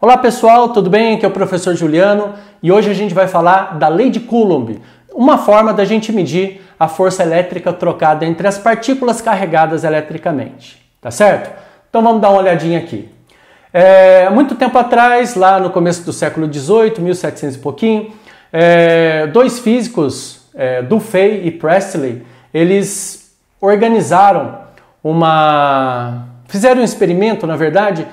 Olá pessoal, tudo bem? Aqui é o professor Juliano e hoje a gente vai falar da lei de Coulomb, uma forma da gente medir a força elétrica trocada entre as partículas carregadas eletricamente, tá certo? Então vamos dar uma olhadinha aqui. Muito tempo atrás, lá no começo do século XVIII, 1700 e pouquinho, dois físicos, Dufay e Priestley, eles fizeram um experimento, na verdade,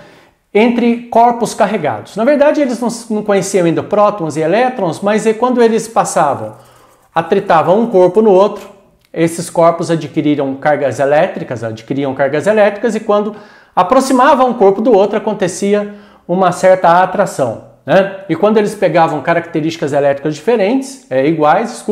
entre corpos carregados. Na verdade, eles não conheciam ainda prótons e elétrons, mas quando eles atritavam um corpo no outro, esses corpos adquiriam cargas elétricas e quando aproximavam um corpo do outro, acontecia uma certa atração, né? E quando eles pegavam características elétricas iguais,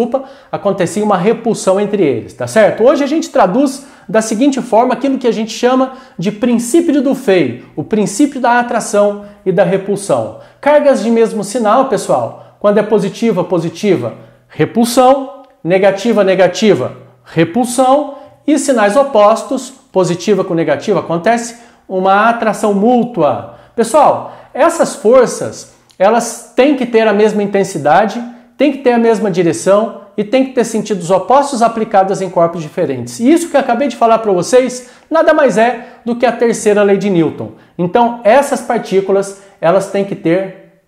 acontecia uma repulsão entre eles, tá certo? Hoje a gente traduz da seguinte forma aquilo que a gente chama de princípio de Dufay, o princípio da atração e da repulsão. Cargas de mesmo sinal, pessoal, quando é positiva, positiva, repulsão, negativa, negativa, repulsão, e sinais opostos, positiva com negativa, acontece uma atração mútua. Pessoal, essas forças, elas têm que ter a mesma intensidade, têm que ter a mesma direção e tem que ter sentidos opostos aplicados em corpos diferentes. E isso que eu acabei de falar para vocês, nada mais é do que a terceira lei de Newton. Então, essas partículas, elas têm que ter,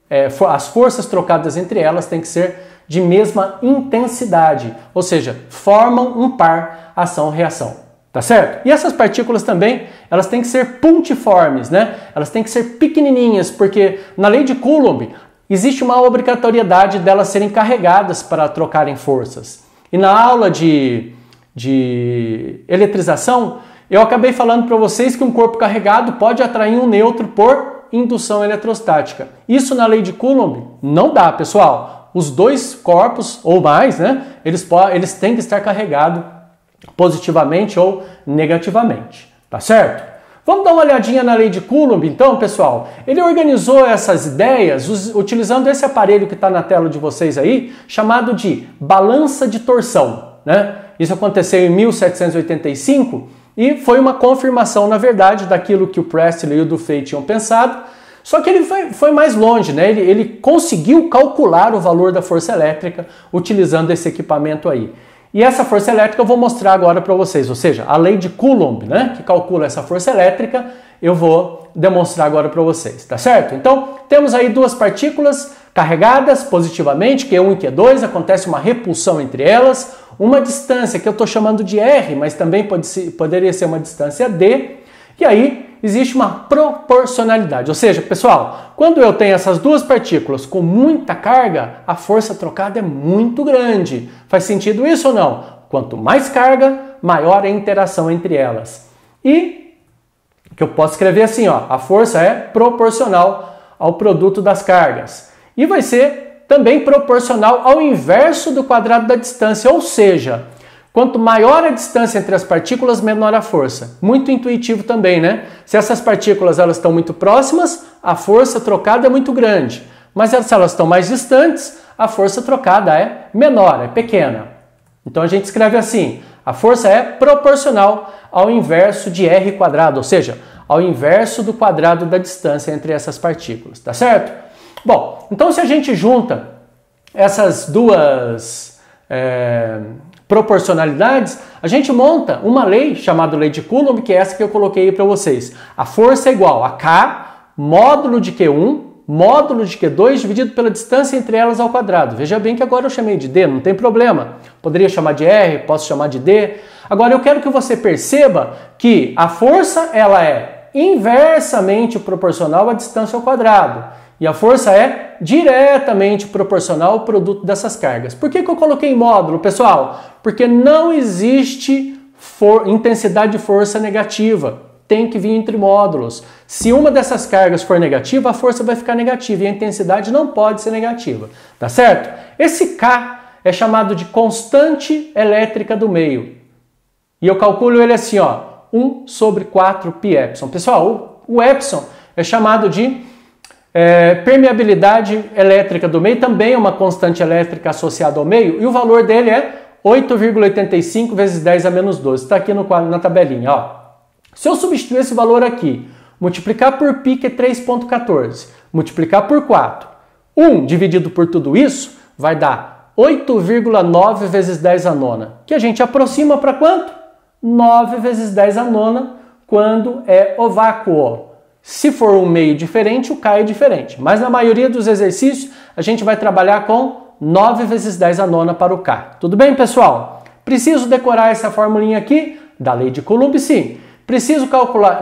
as forças trocadas entre elas têm que ser de mesma intensidade, ou seja, formam um par ação-reação, tá certo? E essas partículas também, elas têm que ser puntiformes, né? Elas têm que ser pequenininhas, porque na lei de Coulomb, existe uma obrigatoriedade delas serem carregadas para trocarem forças. E na aula de eletrização, eu acabei falando para vocês que um corpo carregado pode atrair um nêutron por indução eletrostática. Isso na lei de Coulomb não dá, pessoal. Os dois corpos ou mais, né, eles têm que estar carregados positivamente ou negativamente, tá certo? Vamos dar uma olhadinha na lei de Coulomb, então, pessoal. Ele organizou essas ideias utilizando esse aparelho que está na tela de vocês aí, chamado de balança de torção, né? Isso aconteceu em 1785 e foi uma confirmação, na verdade, daquilo que o Priestley e o Dufay tinham pensado, só que ele foi mais longe, né? Ele conseguiu calcular o valor da força elétrica utilizando esse equipamento aí. E essa força elétrica eu vou mostrar agora para vocês, ou seja, a lei de Coulomb, né, que calcula essa força elétrica, eu vou demonstrar agora para vocês, tá certo? Então, temos aí duas partículas carregadas positivamente, Q1 e Q2, acontece uma repulsão entre elas, uma distância que eu estou chamando de R, mas também poderia ser uma distância D, e aí existe uma proporcionalidade, ou seja, pessoal, quando eu tenho essas duas partículas com muita carga, a força trocada é muito grande. Faz sentido isso ou não? Quanto mais carga, maior é a interação entre elas. E que eu posso escrever assim, ó, a força é proporcional ao produto das cargas. E vai ser também proporcional ao inverso do quadrado da distância, ou seja, quanto maior a distância entre as partículas, menor a força. Muito intuitivo também, né? Se essas partículas elas estão muito próximas, a força trocada é muito grande. Mas se elas estão mais distantes, a força trocada é menor, é pequena. Então a gente escreve assim, a força é proporcional ao inverso de R quadrado, ou seja, ao inverso do quadrado da distância entre essas partículas, tá certo? Bom, então se a gente junta essas duas proporcionalidades, a gente monta uma lei chamada lei de Coulomb, que é essa que eu coloquei aí para vocês. A força é igual a K módulo de Q1 módulo de Q2 dividido pela distância entre elas ao quadrado. Veja bem que agora eu chamei de D, não tem problema. Poderia chamar de R, posso chamar de D. Agora eu quero que você perceba que a força ela é inversamente proporcional à distância ao quadrado. E a força é diretamente proporcional ao produto dessas cargas. Por que eu coloquei em módulo, pessoal? Porque não existe intensidade de força negativa. Tem que vir entre módulos. Se uma dessas cargas for negativa, a força vai ficar negativa e a intensidade não pode ser negativa. Tá certo? Esse K é chamado de constante elétrica do meio. E eu calculo ele assim, ó, 1 sobre 4 π. Pessoal, o epsilon é chamado de permeabilidade elétrica do meio, também é uma constante elétrica associada ao meio, e o valor dele é 8,85 vezes 10 a menos 12. Está aqui na tabelinha, ó. Se eu substituir esse valor aqui Multiplicar por π, que é 3,14. Multiplicar por 4. 1 dividido por tudo isso vai dar 8,9 vezes 10 a nona. Que a gente aproxima para quanto? 9 vezes 10 a nona quando é o vácuo. Se for um meio diferente, o K é diferente. Mas na maioria dos exercícios, a gente vai trabalhar com 9 vezes 10 a nona para o K. Tudo bem, pessoal? Preciso decorar essa formulinha aqui? Da lei de Coulomb, sim. Preciso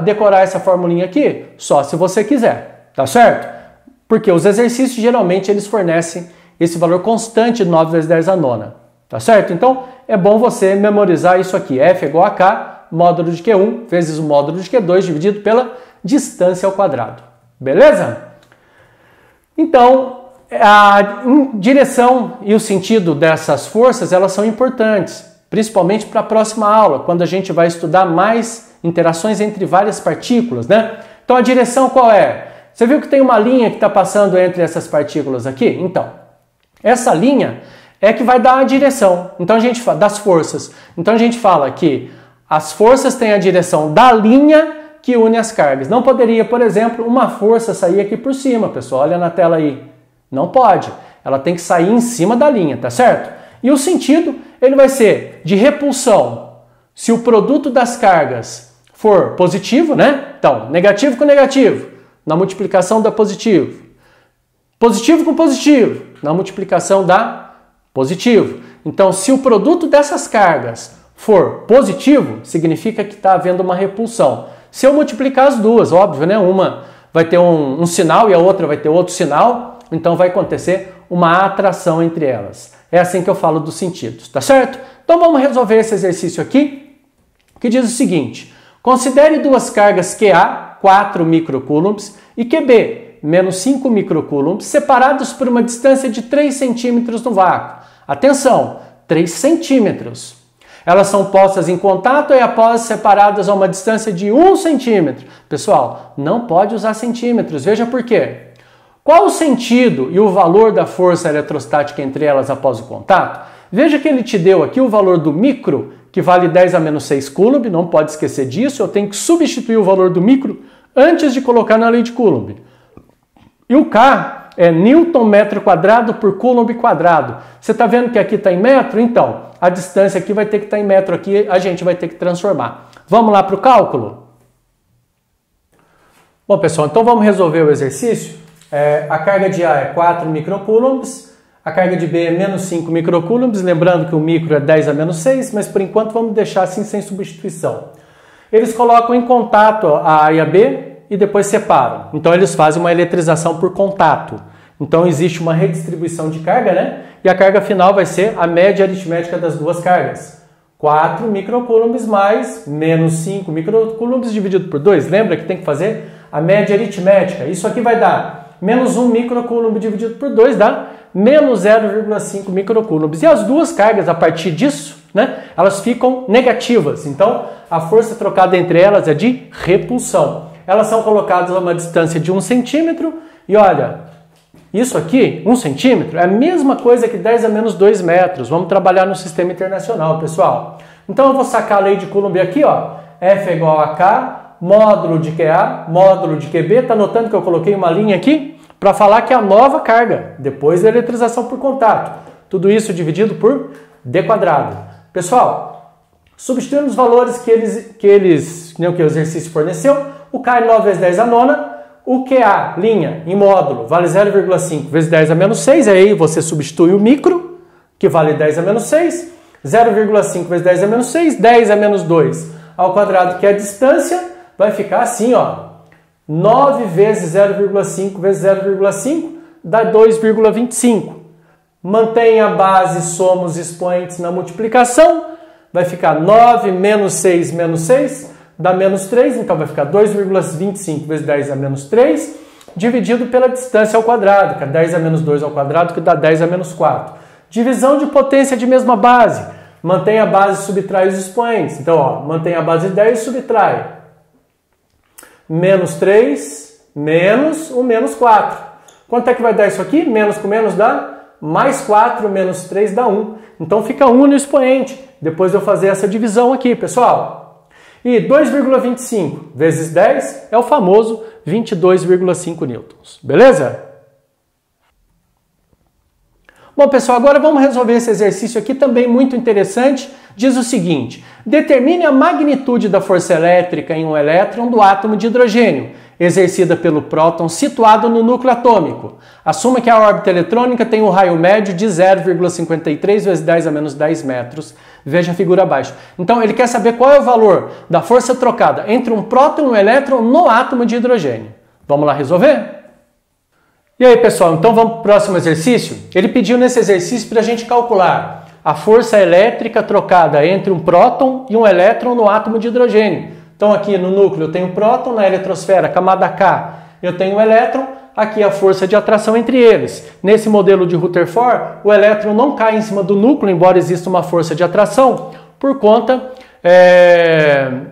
decorar essa formulinha aqui? Só se você quiser, tá certo? Porque os exercícios, geralmente, eles fornecem esse valor constante de 9 vezes 10 a nona, tá certo? Então, é bom você memorizar isso aqui. F é igual a K, módulo de Q1, vezes o módulo de Q2, dividido pela distância ao quadrado. Beleza? Então, a direção e o sentido dessas forças, elas são importantes, principalmente para a próxima aula, quando a gente vai estudar mais interações entre várias partículas, né? Então, a direção qual é? Você viu que tem uma linha que está passando entre essas partículas aqui? Então, essa linha é que vai dar a direção. Então, a gente fala das forças. Então, a gente fala que as forças têm a direção da linha que une as cargas. Não poderia, por exemplo, uma força sair aqui por cima, pessoal. Olha na tela aí. Não pode. Ela tem que sair em cima da linha, tá certo? E o sentido, ele vai ser de repulsão. Se o produto das cargas for positivo, né? Então, negativo com negativo, na multiplicação dá positivo. Positivo com positivo, na multiplicação dá positivo. Então, se o produto dessas cargas for positivo, significa que está havendo uma repulsão. Se eu multiplicar as duas, óbvio, né? Uma vai ter um sinal e a outra vai ter outro sinal, então vai acontecer uma atração entre elas. É assim que eu falo dos sentidos, tá certo? Então vamos resolver esse exercício aqui, que diz o seguinte: considere duas cargas QA, 4 microcoulombs, e QB, menos 5 microcoulombs, separados por uma distância de 3 centímetros no vácuo. Atenção, 3 centímetros. Elas são postas em contato e após separadas a uma distância de 1 centímetro. Pessoal, não pode usar centímetros, veja por quê. Qual o sentido e o valor da força eletrostática entre elas após o contato? Veja que ele te deu aqui o valor do micro, que vale 10 a menos 6 Coulomb, não pode esquecer disso, eu tenho que substituir o valor do micro antes de colocar na lei de Coulomb. E o K é Newton metro quadrado por Coulomb quadrado. Você está vendo que aqui está em metro? Então, a distância aqui vai ter que estar em metro, aqui a gente vai ter que transformar. Vamos lá para o cálculo? Bom, pessoal, então vamos resolver o exercício. A carga de A é 4 microcoulombs, a carga de B é menos 5 microcoulombs, lembrando que o micro é 10 a menos 6, mas por enquanto vamos deixar assim sem substituição. Eles colocam em contato a A e a B e depois separam. Então eles fazem uma eletrização por contato. Então existe uma redistribuição de carga, né? E a carga final vai ser a média aritmética das duas cargas. 4 microcoulombs mais menos 5 microcoulombs dividido por 2. Lembra que tem que fazer a média aritmética. Isso aqui vai dar menos 1 microcoulomb dividido por 2 dá menos 0,5 microcoulombs. E as duas cargas, a partir disso, né, elas ficam negativas. Então, a força trocada entre elas é de repulsão. Elas são colocadas a uma distância de 1 centímetro. E olha, isso aqui, 1 centímetro, é a mesma coisa que 10 a menos 2 metros. Vamos trabalhar no sistema internacional, pessoal. Então, eu vou sacar a lei de Coulomb aqui, ó. F é igual a K, módulo de QA, módulo de QB. Está notando que eu coloquei uma linha aqui para falar que é a nova carga, depois da eletrização por contato. Tudo isso dividido por D quadrado. Pessoal, substituindo os valores que o exercício forneceu, o K é 9 vezes 10 a nona, o QA, linha, em módulo, vale 0,5 vezes 10 a menos 6, aí você substitui o micro, que vale 10 a menos 6, 0,5 vezes 10 a menos 6, 10 a menos 2 ao quadrado, que é a distância, vai ficar assim, ó, 9 vezes 0,5 vezes 0,5 dá 2,25. Mantém a base, soma os expoentes na multiplicação, vai ficar 9 menos 6 dá menos 3, então vai ficar 2,25 vezes 10 a menos 3, dividido pela distância ao quadrado, que é 10 a menos 2 ao quadrado, que dá 10 a menos 4. Divisão de potência de mesma base. Mantém a base e subtrai os expoentes. Então, ó, mantém a base 10 e subtrai. Menos 3, menos o menos 4. Quanto é que vai dar isso aqui? Menos com menos dá mais 4, menos 3 dá 1. Então fica 1 no expoente, depois de eu fazer essa divisão aqui, pessoal. E 2,25 vezes 10 é o famoso 22,5 newtons. Beleza? Bom, pessoal, agora vamos resolver esse exercício aqui também muito interessante. Diz o seguinte: determine a magnitude da força elétrica em um elétron do átomo de hidrogênio, exercida pelo próton situado no núcleo atômico. Assuma que a órbita eletrônica tem um raio médio de 0,53 vezes 10 a menos 10 metros. Veja a figura abaixo. Então, ele quer saber qual é o valor da força trocada entre um próton e um elétron no átomo de hidrogênio. Vamos lá resolver? E aí, pessoal, então vamos para o próximo exercício? Ele pediu nesse exercício para a gente calcular a força elétrica trocada entre um próton e um elétron no átomo de hidrogênio. Então aqui no núcleo eu tenho o próton, na eletrosfera, camada K, eu tenho o elétron, aqui a força de atração entre eles. Nesse modelo de Rutherford, o elétron não cai em cima do núcleo, embora exista uma força de atração, por conta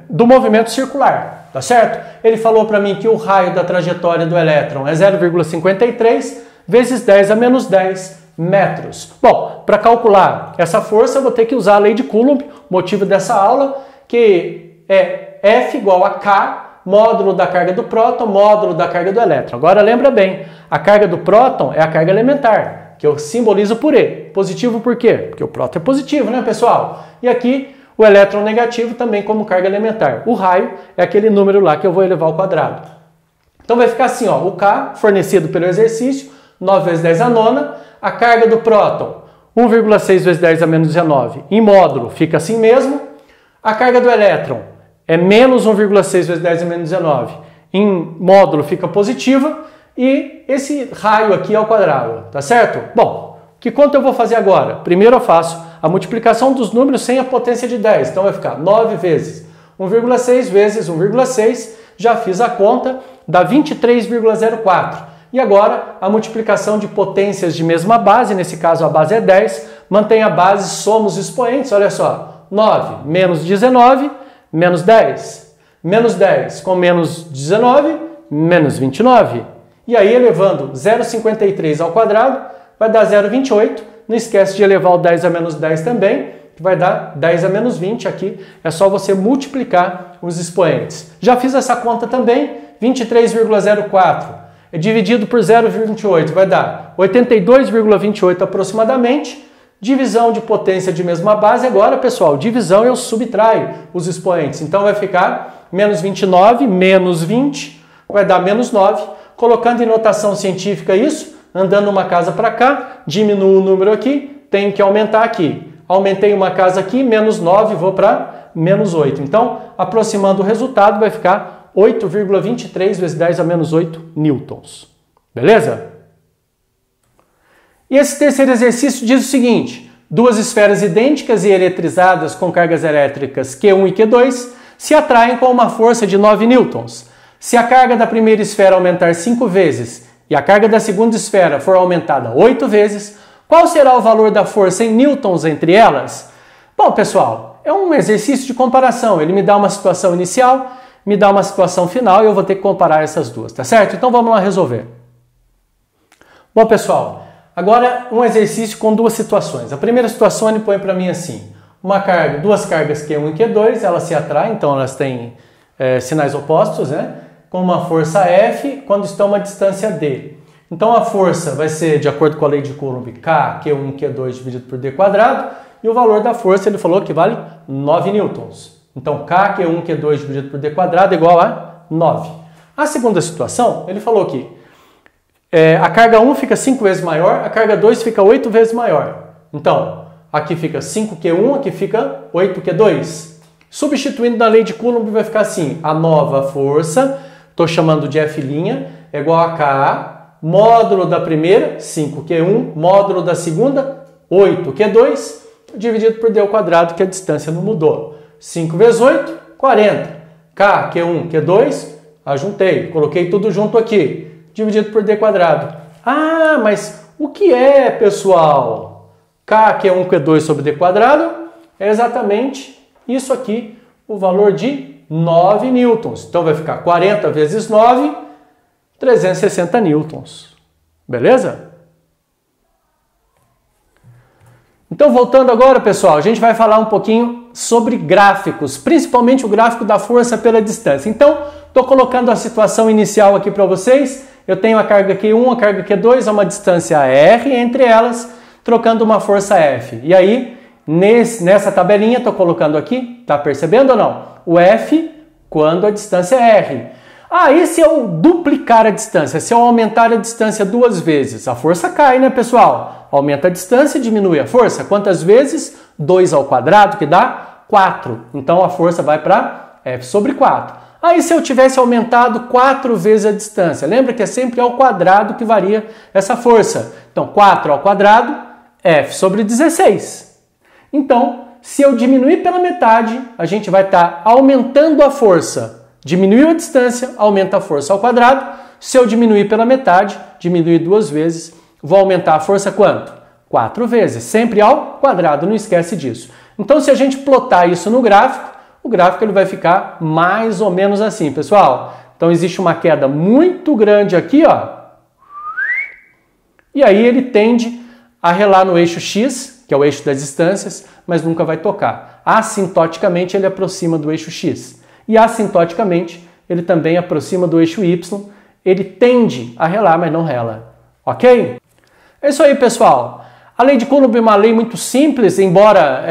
do movimento circular, tá certo? Ele falou para mim que o raio da trajetória do elétron é 0,53 vezes 10 a menos 10 metros. Bom, para calcular essa força eu vou ter que usar a lei de Coulomb, motivo dessa aula, que é F igual a K, módulo da carga do próton, módulo da carga do elétron. Agora lembra bem, a carga do próton é a carga elementar, que eu simbolizo por E. Positivo por quê? Porque o próton é positivo, né, pessoal? E aqui o elétron negativo também como carga elementar. O raio é aquele número lá que eu vou elevar ao quadrado. Então vai ficar assim, ó, o K fornecido pelo exercício, 9 vezes 10 a nona, a carga do próton, 1,6 vezes 10 a menos 19, em módulo fica assim mesmo, a carga do elétron é menos 1,6 vezes 10 a menos 19, em módulo fica positiva, e esse raio aqui ao quadrado, tá certo? Bom, que conta eu vou fazer agora? Primeiro eu faço a multiplicação dos números sem a potência de 10. Então vai ficar 9 vezes 1,6 vezes 1,6. Já fiz a conta, dá 23,04. E agora a multiplicação de potências de mesma base, nesse caso a base é 10, mantém a base, soma os expoentes, olha só, 9 menos 19, menos 10. Menos 10 com menos 19, menos 29. E aí elevando 0,53 ao quadrado, vai dar 0,28. Não esquece de elevar o 10 a menos 10 também, que vai dar 10 a menos 20 aqui. É só você multiplicar os expoentes. Já fiz essa conta também, 23,04. Dividido por 0,28 vai dar 82,28 aproximadamente. Divisão de potência de mesma base. Agora, pessoal, divisão eu subtraio os expoentes. Então vai ficar menos 29, menos 20, vai dar menos 9. Colocando em notação científica isso, andando uma casa para cá, diminuo o número aqui, tenho que aumentar aqui. Aumentei uma casa aqui, menos 9, vou para menos 8. Então, aproximando o resultado, vai ficar 8,23 vezes 10 a menos 8 newtons. Beleza? E esse terceiro exercício diz o seguinte: duas esferas idênticas e eletrizadas com cargas elétricas Q1 e Q2 se atraem com uma força de 9 newtons. Se a carga da primeira esfera aumentar 5 vezes e a carga da segunda esfera for aumentada 8 vezes, qual será o valor da força em newtons entre elas? Bom, pessoal, é um exercício de comparação. Ele me dá uma situação inicial, me dá uma situação final e eu vou ter que comparar essas duas, tá certo? Então vamos lá resolver. Bom, pessoal, agora um exercício com duas situações. A primeira situação ele põe para mim assim: duas cargas Q1 e Q2, elas se atraem, então elas têm sinais opostos, né? Com uma força F quando estão a uma distância D. Então a força vai ser, de acordo com a lei de Coulomb, K, Q1, Q2 dividido por D quadrado, e o valor da força ele falou que vale 9 newtons. Então K, Q1, Q2 dividido por D quadrado é igual a 9. A segunda situação, ele falou que a carga 1 fica 5 vezes maior, a carga 2 fica 8 vezes maior. Então, aqui fica 5Q1, aqui fica 8Q2. Substituindo na lei de Coulomb vai ficar assim: a nova força, estou chamando de F', é igual a K, módulo da primeira, 5Q1, módulo da segunda, 8Q2, dividido por D ao quadrado, que a distância não mudou. 5 vezes 8, 40. K, Q1, Q2, ajuntei, coloquei tudo junto aqui, dividido por D quadrado. Ah, mas o que é, pessoal? K, Q1, Q2 sobre D quadrado é exatamente isso aqui, o valor de 9 newtons. Então vai ficar 40 vezes 9, 360 newtons. Beleza? Então voltando agora, pessoal, a gente vai falar um pouquinho sobre gráficos, principalmente o gráfico da força pela distância. Então, estou colocando a situação inicial aqui para vocês. Eu tenho a carga Q1, a carga Q2 a uma distância R entre elas, trocando uma força F. E aí, nessa tabelinha, estou colocando aqui, tá percebendo ou não? O F quando a distância é R. E se eu duplicar a distância, se eu aumentar a distância 2 vezes? A força cai, né, pessoal? Aumenta a distância e diminui a força. Quantas vezes? 2 ao quadrado, que dá 4. Então a força vai para F sobre 4. Aí se eu tivesse aumentado 4 vezes a distância, lembra que é sempre ao quadrado que varia essa força. Então 4 ao quadrado, F sobre 16. Então, se eu diminuir pela metade, a gente vai estar aumentando a força. Diminuiu a distância, aumenta a força ao quadrado. Se eu diminuir pela metade, diminuir 2 vezes, vou aumentar a força quanto? 4 vezes, sempre ao quadrado, não esquece disso. Então, se a gente plotar isso no gráfico, o gráfico ele vai ficar mais ou menos assim, pessoal. Então, existe uma queda muito grande aqui, ó. E aí ele tende a relar no eixo X, que é o eixo das distâncias, mas nunca vai tocar. Assintoticamente, ele aproxima do eixo X. E assintoticamente, ele também aproxima do eixo Y. Ele tende a relar, mas não rela. Ok? É isso aí, pessoal. A lei de Coulomb é uma lei muito simples, embora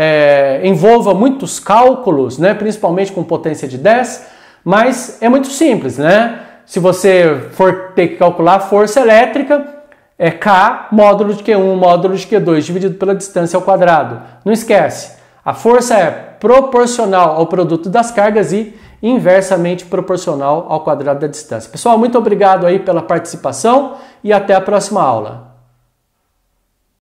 envolva muitos cálculos, né? Principalmente com potência de 10, mas é muito simples, né? Se você for ter que calcular a força elétrica, é K módulo de Q1 módulo de Q2 dividido pela distância ao quadrado. Não esquece, a força é proporcional ao produto das cargas e inversamente proporcional ao quadrado da distância. Pessoal, muito obrigado aí pela participação e até a próxima aula.